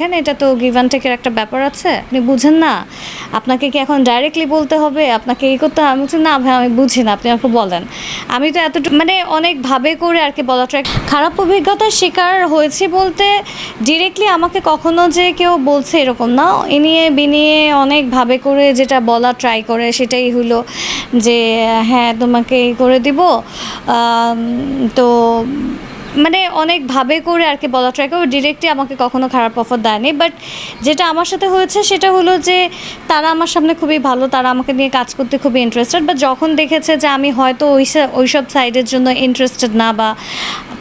এখানে এটা তো গিভ অ্যান্ড টেকের একটা ব্যাপার আছে, আপনি বুঝেন না। আপনাকে কি এখন ডাইরেক্টলি বলতে হবে, আপনাকে এই করতে হবে? আমি বলছি না ভাই, আমি বুঝি না, আপনি আমাকে বলেন। আমি তো এতটুকু মানে অনেক ভাবে করে আর কি বলা ট্রাই। খারাপ অভিজ্ঞতার শিকার হয়েছি বলতে ডিরেক্টলি আমাকে কখনো যে কেউ বলছে এরকম না, এ নিয়ে বিনিয়ে অনেক ভাবে করে যেটা বলা ট্রাই করে সেটাই হলো যে হ্যাঁ তোমাকে এই করে দিব। তো মানে অনেক ভাবে করে আর কি বলা ট্রাই করে, ডিরেক্টলি আমাকে কখনো খারাপ অফার দেয়নি। বাট যেটা আমার সাথে হয়েছে সেটা হলো যে তারা আমার সামনে খুবই ভালো, তারা আমাকে নিয়ে কাজ করতে খুবই ইন্টারেস্টেড, বাট যখন দেখেছে যে আমি হয়তো ওইসব সাইডের জন্য ইন্টারেস্টেড না বা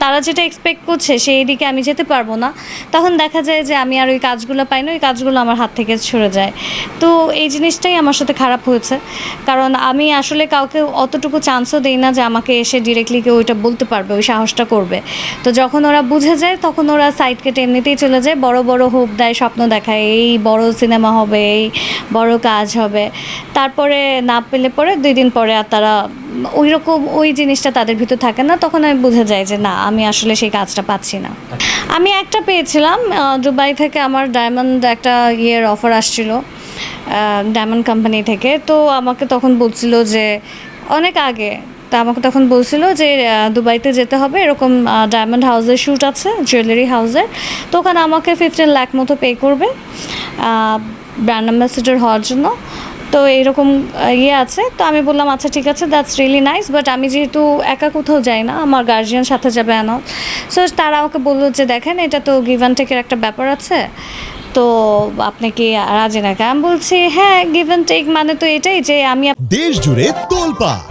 তারা যেটা এক্সপেক্ট করছে সেই দিকে আমি যেতে পারবো না, তখন দেখা যায় যে আমি আর ওই কাজগুলো পাই না, ওই কাজগুলো আমার হাত থেকে সরে যায়। তো এই জিনিসটাই আমার সাথে খারাপ হয়েছে, কারণ আমি আসলে কাউকে অতটুকু চান্সও দিই না যে আমাকে এসে ডিরেক্টলি কেউ ওইটা বলতে পারবে, ওই সাহসটা করবে। তো যখন ওরা বুঝে যায় তখন ওরা সাইড কেটে এমনিতেই চলে যায়, বড় বড় হোপ দেয়, স্বপ্ন দেখায় এই বড় সিনেমা হবে, এই বড় কাজ হবে। তারপরে না পেলে পরে 2 দিন পরে আর তারা ওই রকম ওই জিনিসটা তাদের ভিতর থাকে না, তখন আমি বুঝে যাই যে না, আমি আসলে সেই কাজটা পাচ্ছি না। আমি একটা পেয়েছিলাম দুবাই থেকে, আমার ডায়মন্ড একটা অফার আসছিল ডায়মন্ড কোম্পানি থেকে। তো আমাকে তখন বলছিল যে অনেক আগে, তা আমাকে তখন বলছিল যে দুবাইতে যেতে হবে, এরকম ডায়মন্ড হাউসের শ্যুট আছে, জুয়েলারি হাউসের। তো ওখানে আমাকে 15 লাখ মতো পে করবে ব্র্যান্ড অ্যাম্বাসেডর হওয়ার জন্য। তো এইরকম আছে। তো আমি বললাম আচ্ছা ঠিক আছে, দ্যাটস রিয়েলি নাইস, বাট আমি যেহেতু একা কোথাও যাই না, আমার গার্জিয়ান সাথে যাবে না। সো তারা আমাকে বললো যে দেখেন এটা তো গিভ অ্যান্ড টেকের একটা ব্যাপার আছে, তো আপনি কি রাজি নাকি? আমি বলছি হ্যাঁ, গিভ অ্যান্ড টেক মানে তো এটাই যে আমি দেশ জুড়ে তোলপাড়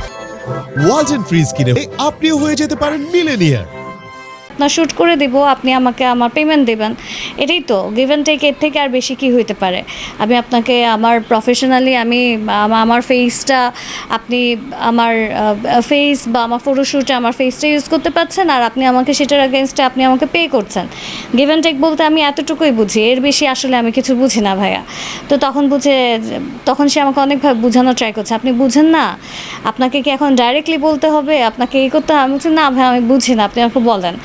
ওয়ালটন ফ্রিজ কিনে আপনিও হয়ে যেতে পারেন মিলেনিয়ার। আপনার শ্যুট করে দিব, আপনি আমাকে আমার পেমেন্ট দেবেন, এটাই তো গিভ অ্যান্ড টেক। এর থেকে আর বেশি কি হইতে পারে? আমি আপনাকে আমার প্রফেশনালি আমি আমার ফেসটা, আপনি আমার ফেস বা আমার ফটোশ্যুটে আমার ফেসটা ইউজ করতে পারছেন, আর আপনি আমাকে সেটার এগেনস্টে আপনি আমাকে পে করছেন। গিভ অ্যান্ড টেক বলতে আমি এতটুকুই বুঝি, এর বেশি আসলে আমি কিছু বুঝি না ভাইয়া। তো তখন সে আমাকে অনেকভাবে বোঝানোর ট্রাই করছে, আপনি বুঝেন না, আপনাকে কি এখন ডাইরেক্টলি বলতে হবে, আপনাকে এই করতে হবে? আমি বলছি না ভাই, আমি বুঝি না, আপনি আমাকে বলেন,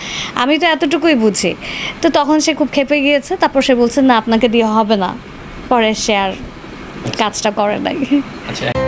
আমি তো এতটুকুই বুঝি। তো তখন সে খুব ক্ষেপে গিয়েছে, তারপর সে বলছে না আপনাকে দিয়ে হবে না, পরে সে আর কাজটা করে নাই। আচ্ছা।